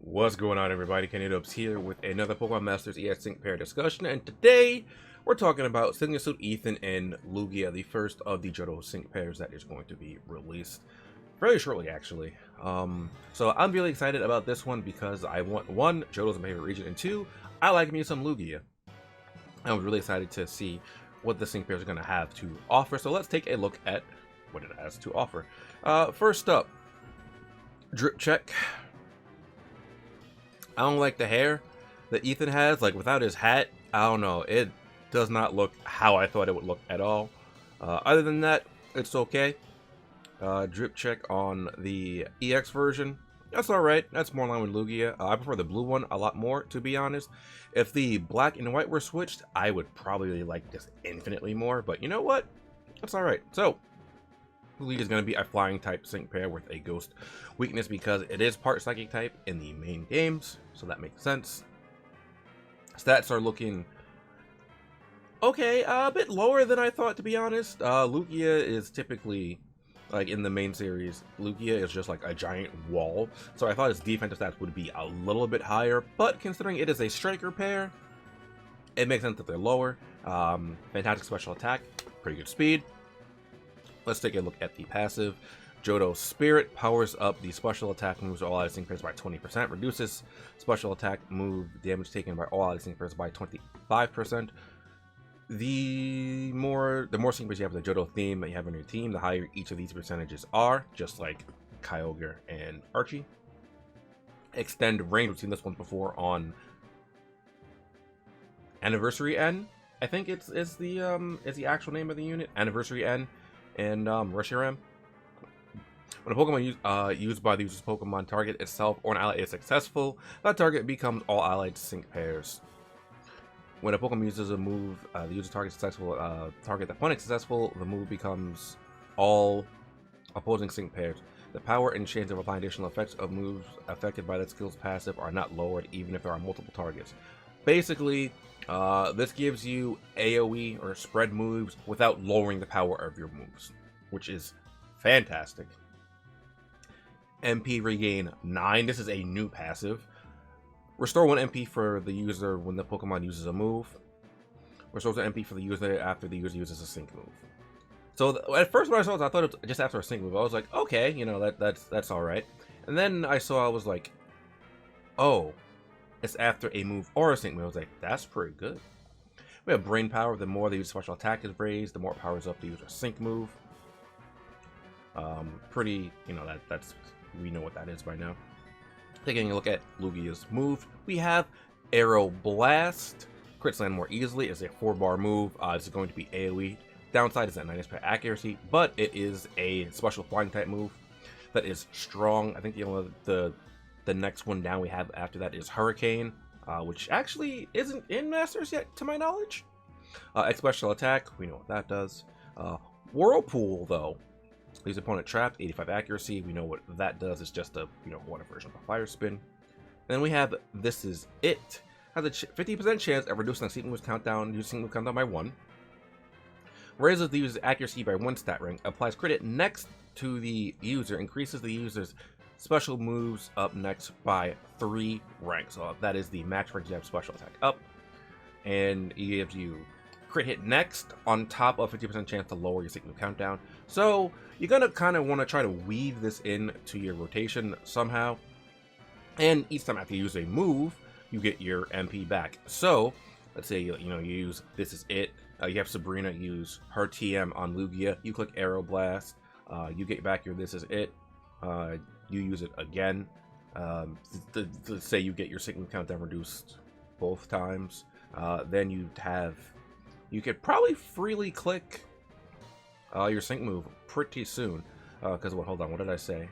What's going on, everybody? TheKennyDubz here with another Pokemon Masters EX Sync Pair discussion, and today we're talking about Signature Suit Ethan and Lugia, the first of the Johto Sync pairs that is going to be released fairly shortly, actually. So I'm really excited about this one because I want, one, Johto's my favorite region, and two, I like me some Lugia. I'm really excited to see what the Sync pairs are going to have to offer. So let's take a look at what it has to offer. First up, Drip Check. I don't like the hair that Ethan has. Like, without his hat, I don't know. It does not look how I thought it would look at all. Other than that, it's okay. Drip Check on the EX version. That's alright. That's more in line with Lugia. I prefer the blue one a lot more, to be honest. If the black and white were switched, I would probably like this infinitely more. But you know what? That's alright. So, Lugia is going to be a flying type sync pair with a ghost weakness because it is part psychic type in the main games, so that makes sense. Stats are looking okay, a bit lower than I thought, to be honest. Lugia is typically, like in the main series, Lugia is just like a giant wall, so I thought his defensive stats would be a little bit higher, but considering it is a striker pair, it makes sense that they're lower. Fantastic special attack, pretty good speed. Let's take a look at the passive. Johto Spirit powers up the special attack moves all allied sync pairs by 20%, reduces special attack move damage taken by all allied sync pairs by 25%. The more sync pairs you have the Johto theme that you have on your team, the higher each of these percentages are, just like Kyogre and Archie. Extend range, we've seen this one before on Anniversary N. I think is the actual name of the unit, Anniversary N. And Reshiram. When a Pokemon used by the user's Pokemon target itself or an ally is successful, that target becomes all allied sync pairs. When a Pokemon uses a move, the user target successful, target the opponent successful, the move becomes all opposing sync pairs. The power and chance of applying additional effects of moves affected by that skill's passive are not lowered even if there are multiple targets. Basically, this gives you AoE or spread moves without lowering the power of your moves, which is fantastic. MP Regain 9. This is a new passive. Restore 1 MP for the user when the Pokemon uses a move. Restores 1 MP for the user after the user uses a sync move. So at first when I saw this, I thought it was just after a sync move. I was like, okay, you know, that's all right. And then I was like, oh, it's after a move or a sync move. I was like, that's pretty good. We have Brain Power. The more the user's special attack is raised, the more it powers up the user's sync move. Pretty, you know, that's we know what that is by now. Taking a look at Lugia's move, we have Aero Blast. Crits land more easily. It's a 4-bar move. This is going to be AoE. Downside is at 90% accuracy, but it is a special flying type move that is strong. I think the next one down we have after that is Hurricane, which actually isn't in Masters yet, to my knowledge. Special attack, we know what that does. Whirlpool, though, leaves opponent trapped, 85 accuracy. We know what that does. It's just a water version of a Fire Spin. Then we have This Is It. Has a 50% chance of reducing the sync move countdown, using move countdown by 1. Raises the user's accuracy by 1 stat rank. Applies credit next to the user. Increases the user's special moves up next by 3 ranks. So that is the max rank you have special attack up. And it gives you crit hit next on top of 50% chance to lower your sync move countdown. So you're going to kind of want to try to weave this in to your rotation somehow. And each time after you use a move, you get your MP back. So let's say you use This Is It. You have Sabrina use her TM on Lugia. You click Aero Blast. You get back your This Is It. You use it again. Let's say you get your sync move countdown reduced both times. Then you could probably freely click your sync move pretty soon. Because hold on, what did I say?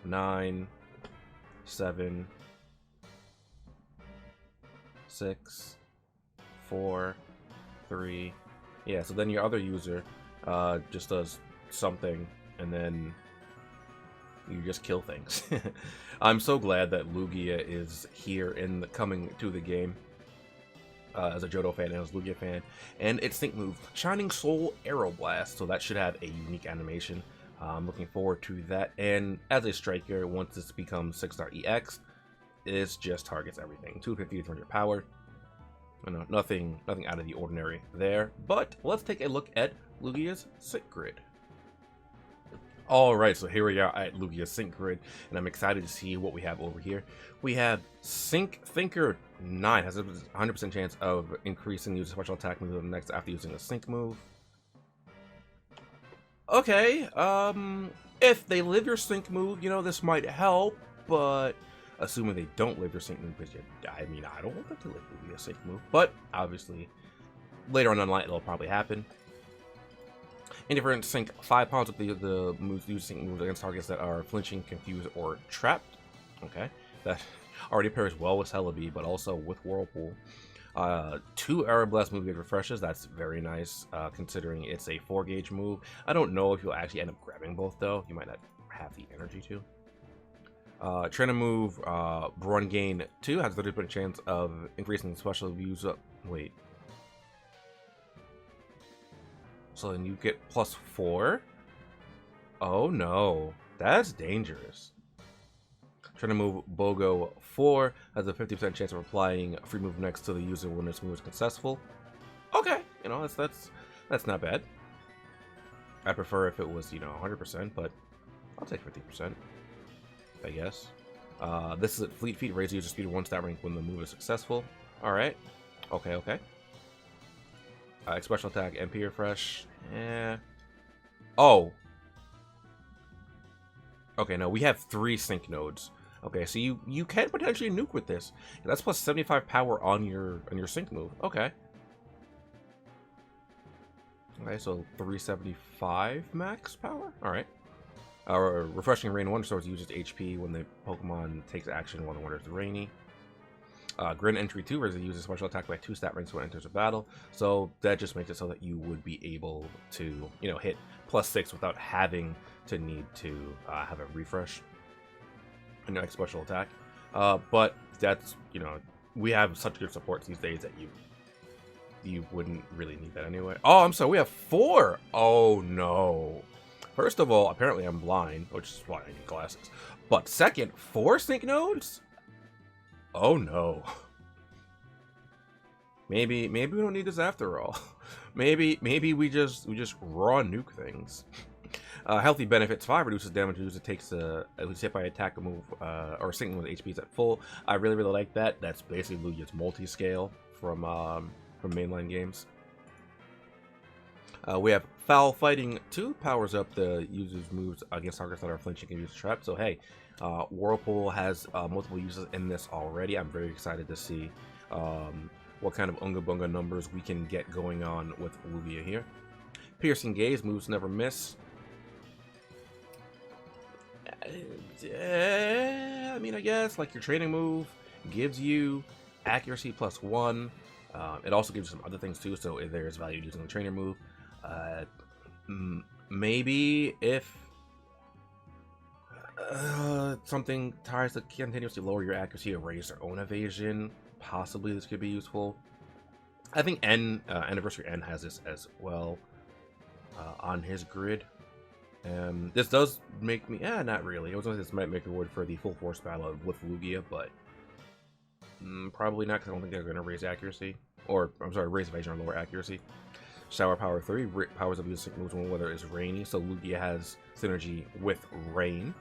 9, 7, 6, 4, 3. Yeah, so then your other user just does something, and then you just kill things. I'm so glad that Lugia is here coming to the game. As a Johto fan and as a Lugia fan, and its sync move, Shining Soul Aero Blast, so that should have a unique animation. I'm looking forward to that. And as a striker, once this becomes 6-star EX, This just targets everything. 250 to 300 power. Nothing out of the ordinary there. But let's take a look at Lugia's sync grid. Alright, so here we are at Lugia's sync grid, and I'm excited to see what we have over here. We have Sync Thinker 9, has a 100% chance of increasing the user's special attack move next after using a sync move. Okay, if they live your sync move, you know, this might help, but assuming they don't live your sync move, because I mean, I don't want them to live Lugia's sync move, but obviously, later on online, it'll probably happen. Indifferent sync 5 pounds of the moves use sync moves against targets that are flinching, confused, or trapped. Okay, that already pairs well with Celebi, but also with Whirlpool. 2 Aeroblast move gauge refreshes. That's very nice, considering it's a 4-gauge move. I don't know if you'll actually end up grabbing both though. You might not have the energy to. Trainer move Run Gain 2 has a 30% chance of increasing special views. Wait. So then you get +4. Oh no, that's dangerous. Trying to move Bogo 4 has a 50% chance of applying a free move next to the user when this move is successful. Okay, you know, that's not bad. I prefer if it was, you know, 100%, but I'll take 50%, I guess. This is at Fleet Feet, raise user speed 1 stat rank when the move is successful. Alright. Okay. Special attack, MP refresh. Oh. Okay, no, we have 3 sync nodes. Okay, so you can potentially nuke with this. That's plus 75 power on your sync move. Okay. Okay, so 375 max power. All right. Refreshing Rain Wonder Swords uses HP when the Pokemon takes action while the weather is rainy. Grin Entry 2 raises uses special attack by 2 stat ranks when it enters a battle, so that just makes it so that you would be able to, you know, hit +6 without having to need to have a refresh and next special attack. But that's, you know, we have such good supports these days that you wouldn't really need that anyway. Oh, I'm sorry, we have 4. Oh no. First of all, apparently I'm blind, which is why I need glasses. But second, 4 sync nodes? Oh no. Maybe we don't need this after all. Maybe we just raw nuke things. Healthy benefits 5 reduces damage used. It takes at least hit by attack, move, or sync with HPs at full. I really like that. That's basically Lugia's multi-scale from mainline games. We have Foul Fighting 2 powers up the user's moves against targets that are flinching and use trap. So hey, Whirlpool has multiple uses in this already. I'm very excited to see what kind of Unga Bunga numbers we can get going on with Lugia here. Piercing Gaze, moves never miss. I mean, I guess like your training move gives you accuracy +1. It also gives you some other things too, so if there's value using the trainer move. Maybe if something tries to continuously lower your accuracy or raise their own evasion, possibly this could be useful. I think Anniversary N has this as well on his grid. This does make me, not really. I was going to say this might make a word for the full force battle with Lugia, but probably not, because I don't think they're going to raise accuracy. Or, I'm sorry, raise evasion or lower accuracy. Shower Power 3 powers up user sync moves when the weather is rainy, so Lugia has synergy with rain.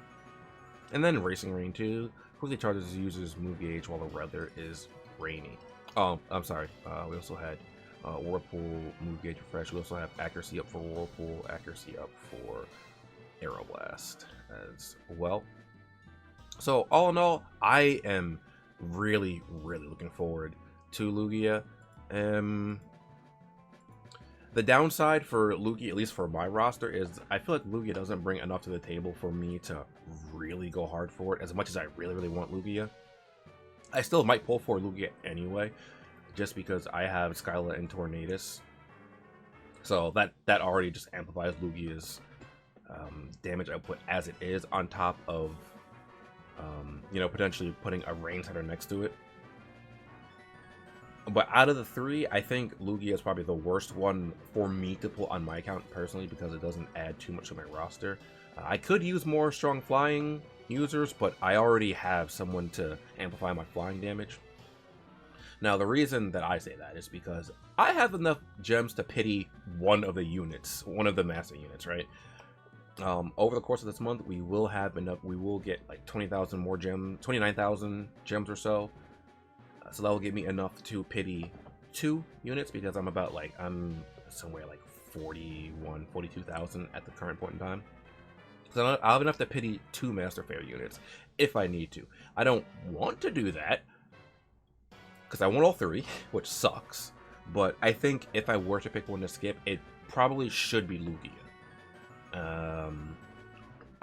And then Racing Rain 2 quickly charges the user's move gauge while the weather is rainy. Oh, I'm sorry. We also had Whirlpool move gauge refresh. We also have accuracy up for Whirlpool, accuracy up for Aeroblast as well. So all in all, I am really looking forward to Lugia. The downside for Lugia, at least for my roster, is I feel like Lugia doesn't bring enough to the table for me to really go hard for it. As much as I really want Lugia, I still might pull for Lugia anyway, just because I have Skyla and Tornadus. So that already just amplifies Lugia's damage output as it is, on top of you know, potentially putting a rain setter next to it. But out of the three, I think Lugia is probably the worst one for me to pull on my account personally because it doesn't add too much to my roster. I could use more strong flying users, but I already have someone to amplify my flying damage. Now, the reason that I say that is because I have enough gems to pity one of the units, one of the master units, right? Over the course of this month, we will have enough. We will get like 20,000 more gems, 29,000 gems or so. So that will give me enough to pity 2 units because I'm somewhere like 41, 42,000 at the current point in time. So I'll have enough to pity 2 Master Fair units if I need to. I don't want to do that because I want all 3, which sucks. But I think if I were to pick one to skip, it probably should be Lugia.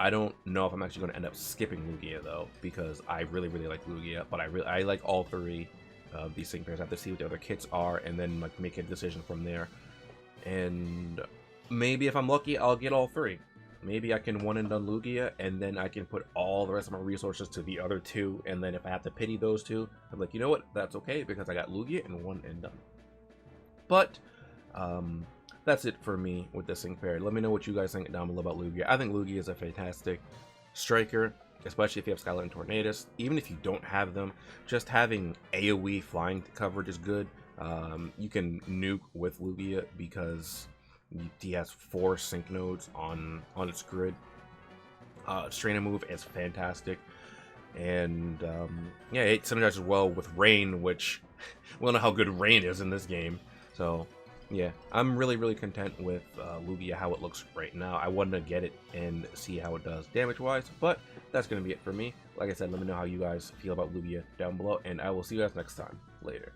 I don't know if I'm actually going to end up skipping Lugia though, because I really like Lugia, but I like all 3 of these sync pairs. I have to see what the other kits are and then like make a decision from there. And maybe if I'm lucky, I'll get all 3. Maybe I can one and done Lugia, and then I can put all the rest of my resources to the other 2, and then if I have to pity those 2, I'm like, you know what, that's okay because I got Lugia and one and done. But that's it for me with this sync pair. Let me know what you guys think down below about Lugia. I think Lugia is a fantastic striker, especially if you have Skylar and Tornadus. Even if you don't have them, just having AoE flying coverage is good. You can nuke with Lugia because he has 4 sync nodes on its grid. Strainer move is fantastic. And yeah, it synergizes well with Rain, which we don't know how good Rain is in this game. So yeah, I'm really content with Lugia, how it looks right now. I wanted to get it and see how it does damage-wise, but that's going to be it for me. Like I said, let me know how you guys feel about Lugia down below, and I will see you guys next time. Later.